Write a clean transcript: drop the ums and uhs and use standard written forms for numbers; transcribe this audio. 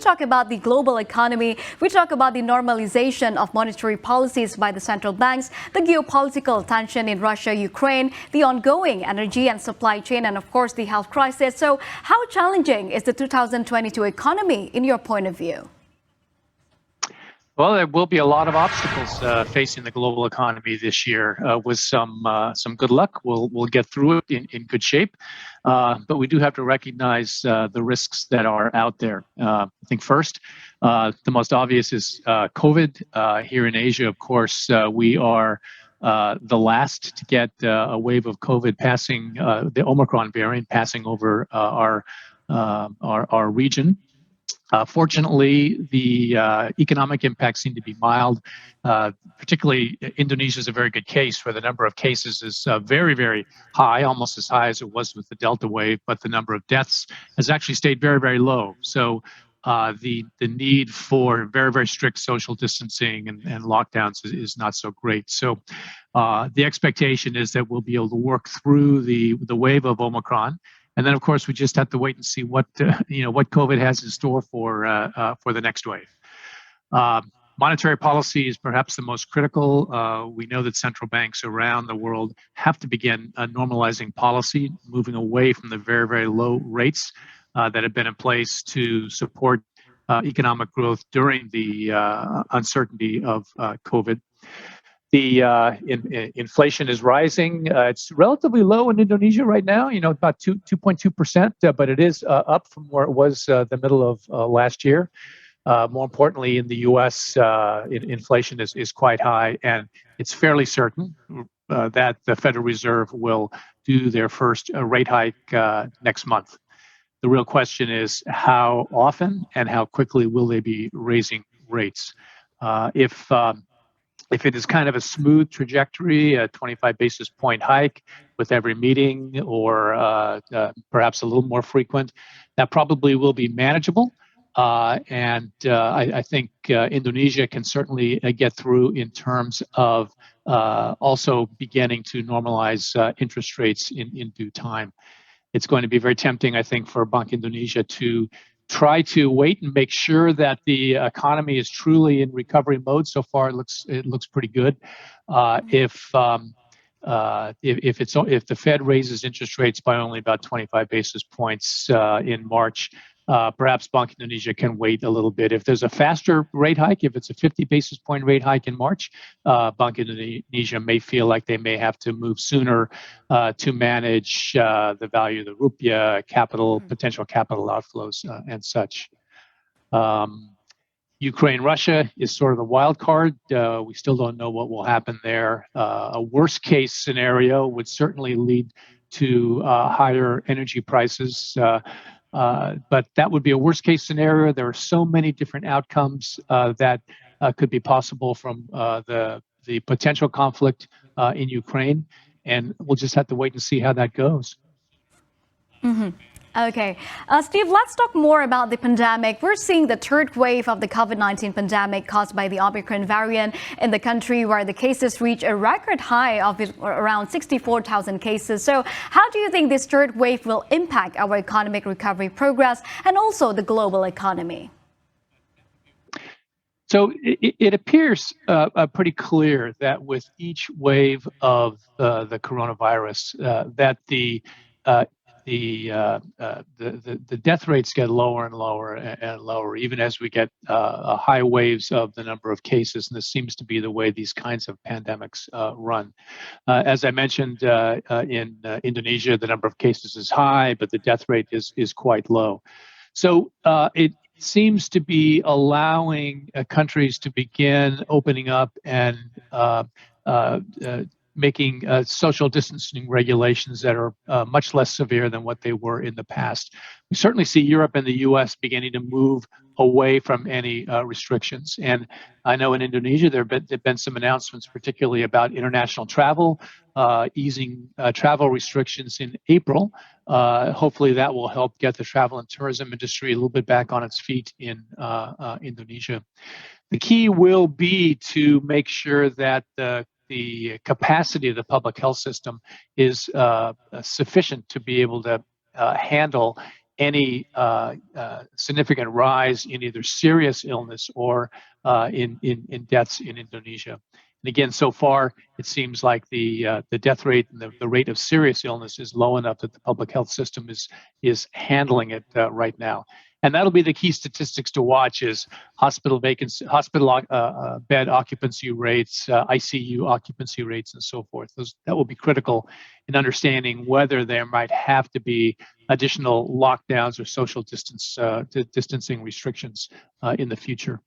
talk about the global economy, we talk about the normalization of monetary policies by the central banks, the geopolitical tension in Russia, Ukraine, the ongoing energy and supply chain, and of course the health crisis. So how challenging is the 2022 economy in your point of view? Well, there will be a lot of obstacles facing the global economy this year. With some good luck, we'll get through it in good shape. But we do have to recognize the risks that are out there. I think first, the most obvious is COVID. Here in Asia, of course, we are the last to get a wave of COVID passing, the Omicron variant passing over our region. Fortunately, the economic impacts seem to be mild. Particularly, Indonesia is a very good case where the number of cases is very, very high, almost as high as it was with the Delta wave, but the number of deaths has actually stayed very, very low. So the need for very, very strict social distancing and lockdowns is not so great. So the expectation is that we'll be able to work through the wave of Omicron. And then, of course, we just have to wait and see what COVID has in store for the next wave. Monetary policy is perhaps the most critical. We know that central banks around the world have to begin normalizing policy, moving away from the very, very low rates that have been in place to support economic growth during the uncertainty of COVID. The inflation is rising. It's relatively low in Indonesia right now, about 2.2%, but it is up from where it was the middle of last year. More importantly, in the U.S., inflation is quite high, and it's fairly certain that the Federal Reserve will do their first rate hike next month. The real question is how often and how quickly will they be raising rates? If it is kind of a smooth trajectory, a 25 basis point hike with every meeting, or perhaps a little more frequent, that probably will be manageable. I think Indonesia can certainly get through in terms of also beginning to normalize interest rates in due time. It's going to be very tempting, I think, for Bank Indonesia to try to wait and make sure that the economy is truly in recovery mode. So far, it looks pretty good. If the Fed raises interest rates by only about 25 basis points in March, perhaps Bank Indonesia can wait a little bit. If there's a faster rate hike, if it's a 50 basis point rate hike in March, Bank Indonesia may feel like they may have to move sooner to manage the value of the rupiah, potential capital outflows, and such. Ukraine, Russia is sort of the wild card. We still don't know what will happen there. A worst case scenario would certainly lead to higher energy prices. But that would be a worst case scenario. There are so many different outcomes that could be possible from the potential conflict in Ukraine. And we'll just have to wait and see how that goes. Mm-hmm. Okay. Steve, let's talk more about the pandemic. We're seeing the third wave of the COVID-19 pandemic caused by the Omicron variant in the country, where the cases reach a record high of around 64,000 cases. So how do you think this third wave will impact our economic recovery progress and also the global economy? So it appears pretty clear that with each wave of the coronavirus, that the death rates get lower and lower and lower, even as we get high waves of the number of cases. And this seems to be the way these kinds of pandemics run. As I mentioned, in Indonesia, the number of cases is high, but the death rate is quite low. So it seems to be allowing countries to begin opening up and making social distancing regulations that are much less severe than what they were in the past. We certainly see Europe and the U.S. beginning to move away from any restrictions. And I know in Indonesia there have been some announcements, particularly about international travel, easing travel restrictions in April. Hopefully that will help get the travel and tourism industry a little bit back on its feet in Indonesia. The key will be to make sure that the capacity of the public health system is sufficient to be able to handle any significant rise in either serious illness or in deaths in Indonesia. And again, so far, it seems like the death rate and the rate of serious illness is low enough that the public health system is handling it right now. And that'll be the key statistics to watch: is hospital vacancy, hospital bed occupancy rates, ICU occupancy rates, and so forth. That will be critical in understanding whether there might have to be additional lockdowns or social distancing restrictions in the future.